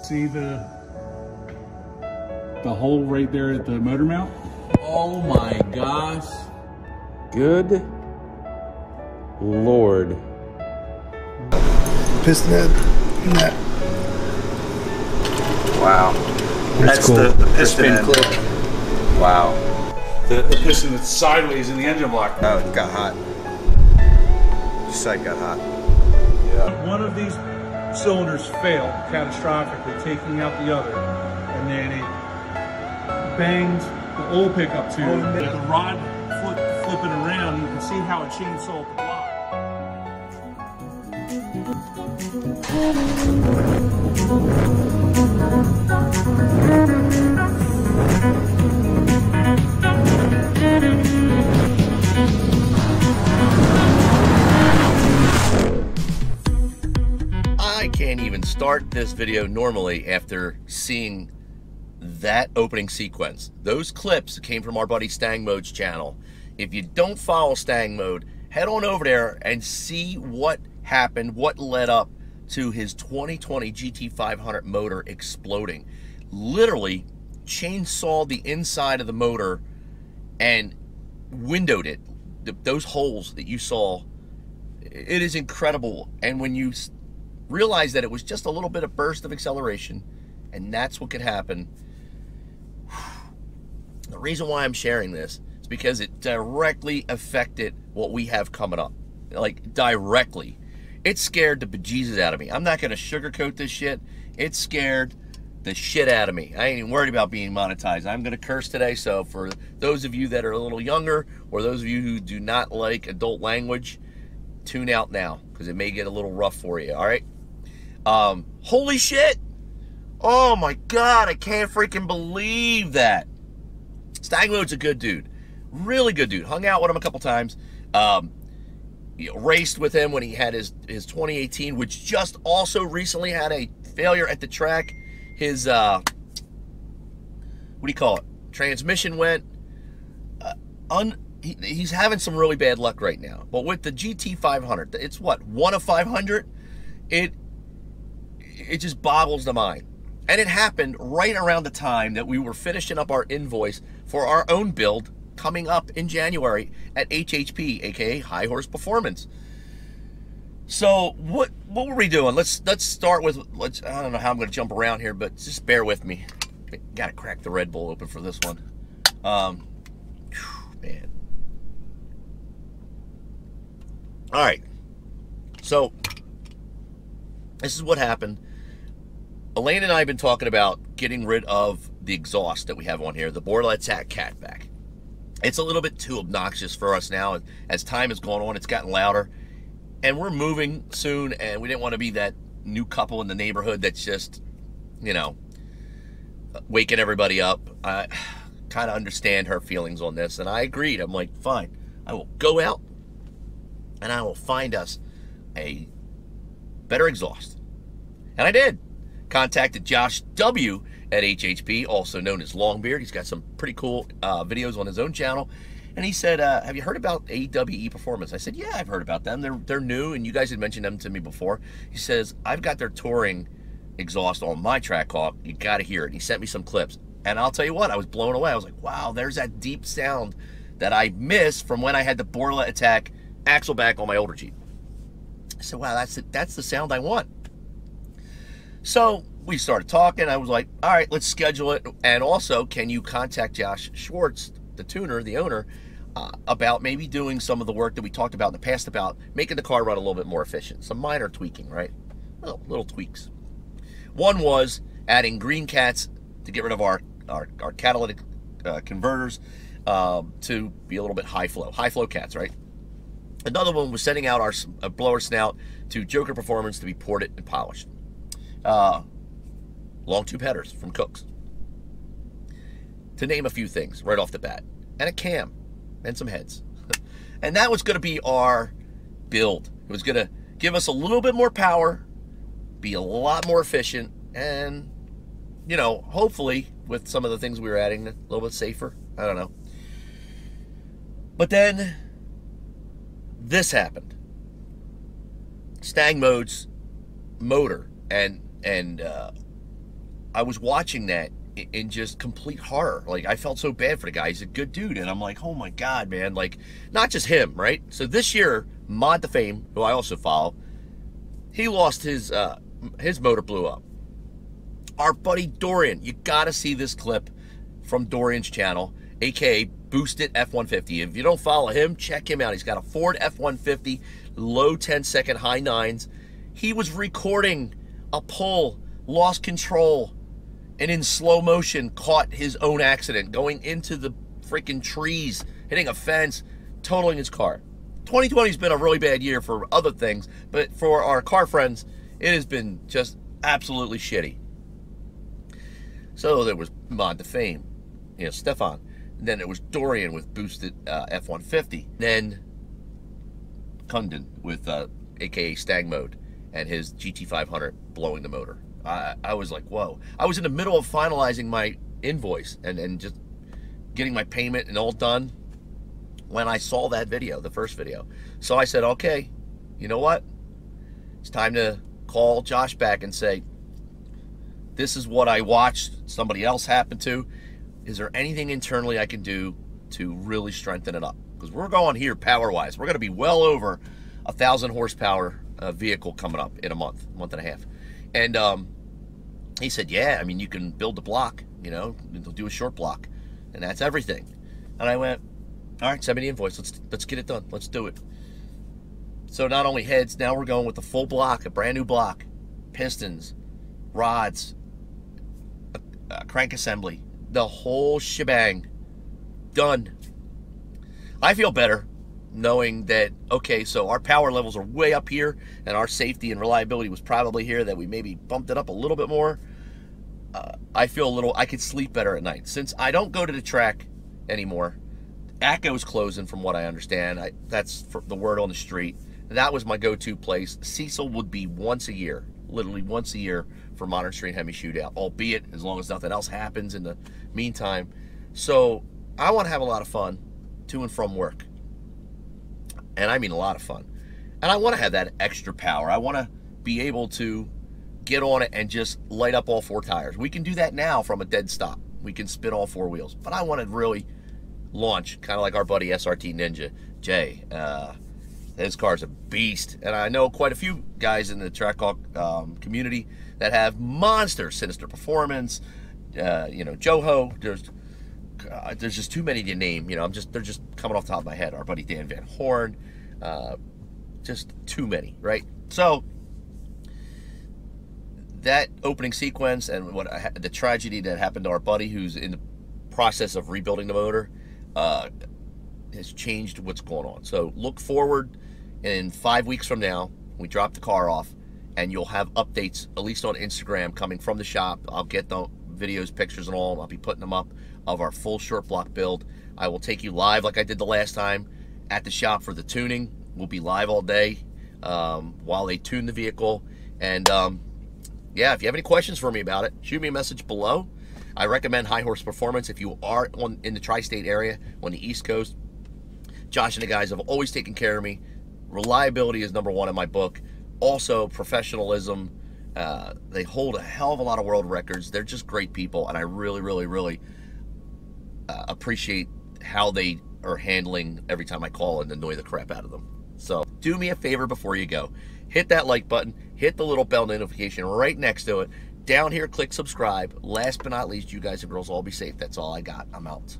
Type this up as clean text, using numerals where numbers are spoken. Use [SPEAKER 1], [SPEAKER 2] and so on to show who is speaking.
[SPEAKER 1] See the hole right there at the motor mount?
[SPEAKER 2] Oh my gosh.
[SPEAKER 3] Good Lord.
[SPEAKER 4] Piston head and that.
[SPEAKER 5] Wow. That's
[SPEAKER 4] cool.
[SPEAKER 5] the piston head.
[SPEAKER 2] clip.
[SPEAKER 5] Wow.
[SPEAKER 1] The piston that's sideways in the engine block.
[SPEAKER 5] Oh, it got hot. This side got hot.
[SPEAKER 1] One of these cylinders failed catastrophically, taking out the other, and then it banged the oil pickup tube. With the rod flipping around, you can see how it chainsawed the block.
[SPEAKER 6] I can't even start this video normally after seeing that opening sequence. Those clips came from our buddy Stangmode's channel. If you don't follow Stangmode, head on over there and see what happened, what led up to his 2020 GT500 motor exploding. Literally chainsawed the inside of the motor and windowed it. Those holes that you saw, it is incredible. And when you realize that it was just a little bit of burst of acceleration, and that's what could happen. The reason why I'm sharing this is because it directly affected what we have coming up. Like, directly. It scared the bejesus out of me. I'm not going to sugarcoat this shit. It scared the shit out of me. I ain't even worried about being monetized. I'm going to curse today, so for those of you that are a little younger, or those of you who do not like adult language, tune out now, because it may get a little rough for you, all right? Holy shit! Oh my God, I can't freaking believe that. Stangmode's a good dude. Really good dude. Hung out with him a couple times. Raced with him when he had his 2018, which just also recently had a failure at the track. His, what do you call it? Transmission went. He's having some really bad luck right now. But with the GT500, it's what, 1 of 500? It just boggles the mind. And it happened right around the time that we were finishing up our invoice for our own build coming up in January at HHP, aka High Horse Performance. So what were we doing? Let's start with, I don't know how I'm going to jump around here, but just bear with me. Got to crack the Red Bull open for this one. Man. All right. So this is what happened. Elaine and I have been talking about getting rid of the exhaust that we have on here, the Borla catback. It's a little bit too obnoxious for us now. As time has gone on, it's gotten louder. And we're moving soon, and we didn't want to be that new couple in the neighborhood that's just, you know, waking everybody up. I kind of understand her feelings on this, and I agreed. I'm like, fine, I will go out, and I will find us a better exhaust. And I did. Contacted Josh W. at HHP, also known as Longbeard. He's got some pretty cool videos on his own channel. And he said, have you heard about AWE Performance? I said, yeah, I've heard about them. They're new, and you guys had mentioned them to me before. He says, I've got their touring exhaust on my Trackhawk. You got to hear it. He sent me some clips. And I'll tell you what, I was blown away. I was like, wow, there's that deep sound that I missed from when I had the Borla Attack axle back on my older Jeep. I said, wow, that's the sound I want. So we started talking. I was like, all right, let's schedule it. And also, can you contact Josh Schwartz, the tuner, the owner, about maybe doing some of the work that we talked about in the past about making the car run a little bit more efficient. Some minor tweaking, right? Well, little tweaks. One was adding green cats to get rid of our catalytic converters to be a little bit high flow cats, right? Another one was sending out our blower snout to Joker Performance to be ported and polished. Long tube headers from Cooks, to name a few things right off the bat, and a cam and some heads. And that was going to be our build. It was going to give us a little bit more power, be a lot more efficient, and, you know, hopefully with some of the things we were adding, a little bit safer. I don't know. But then this happened. Stangmode's motor and I was watching that in just complete horror. Like, I felt so bad for the guy. He's a good dude. And I'm like, oh my God, man. Like, not just him, right? So this year, Mod the Fame, who I also follow, he lost his motor blew up. Our buddy Dorian, you gotta see this clip from Dorian's channel, aka Boosted F-150. If you don't follow him, check him out. He's got a Ford F-150, low 10-second, high 9s. He was recording a pull, lost control, and in slow motion caught his own accident, going into the freaking trees, hitting a fence, totaling his car. 2020 has been a really bad year for other things, but for our car friends, it has been just absolutely shitty. So there was Mod the Fame, you know, Stefan. And then it was Dorian with Boosted F-150. Then Kundin with aka Stangmode and his Gt500 blowing the motor. I was like, whoa. I was in the middle of finalizing my invoice and just getting my payment and all done when I saw that video, the first video. So I said, okay, you know what? It's time to call Josh back and say, this is what I watched somebody else happen to. Is there anything internally I can do to really strengthen it up? Because we're going here power-wise. We're going to be well over 1,000 horsepower vehicle coming up in a month and a half. And he said, yeah, I mean, you can build a block, you know, do a short block, and that's everything. And I went, all right, send me the invoice. Let's get it done. Let's do it. So not only heads, now we're going with the full block, a brand new block, pistons, rods, a crank assembly, the whole shebang, done. I feel better knowing that, okay, so our power levels are way up here and our safety and reliability was probably here, that we maybe bumped it up a little bit more. I feel a little, I could sleep better at night. Since I don't go to the track anymore, ACCO's closing from what I understand. That's the word on the street. That was my go-to place. Cecil would be once a year, literally once a year for Modern Street Hemi Shootout, albeit as long as nothing else happens in the meantime. So I want to have a lot of fun to and from work. And I mean a lot of fun. And I want to have that extra power. I want to be able to get on it and just light up all 4 tires. We can do that now from a dead stop. We can spin all 4 wheels. But I want to really launch, kind of like our buddy SRT Ninja, Jay. His car's a beast. And I know quite a few guys in the Trackhawk community that have monster Sinister Performance. You know, Joho. There's just too many to name. You know, they're just coming off the top of my head. Our buddy Dan Van Horn. Just too many, right? So that opening sequence and the tragedy that happened to our buddy who's in the process of rebuilding the motor has changed what's going on. So look forward, in 5 weeks from now, we drop the car off, and you'll have updates, at least on Instagram, coming from the shop. I'll get the videos, pictures, and all. I'll be putting them up of our full short block build. I will take you live like I did the last time at the shop for the tuning. We'll be live all day while they tune the vehicle. And yeah, if you have any questions for me about it, shoot me a message below. I recommend High Horse Performance if you are in the tri-state area, on the East Coast. Josh and the guys have always taken care of me. Reliability is #1 in my book. Also, professionalism. They hold a hell of a lot of world records. They're just great people, and I really, really, really appreciate how they are handling every time I call and annoy the crap out of them. So do me a favor before you go. Hit that like button. Hit the little bell notification right next to it. Down here, click subscribe. Last but not least, you guys and girls all be safe. That's all I got. I'm out.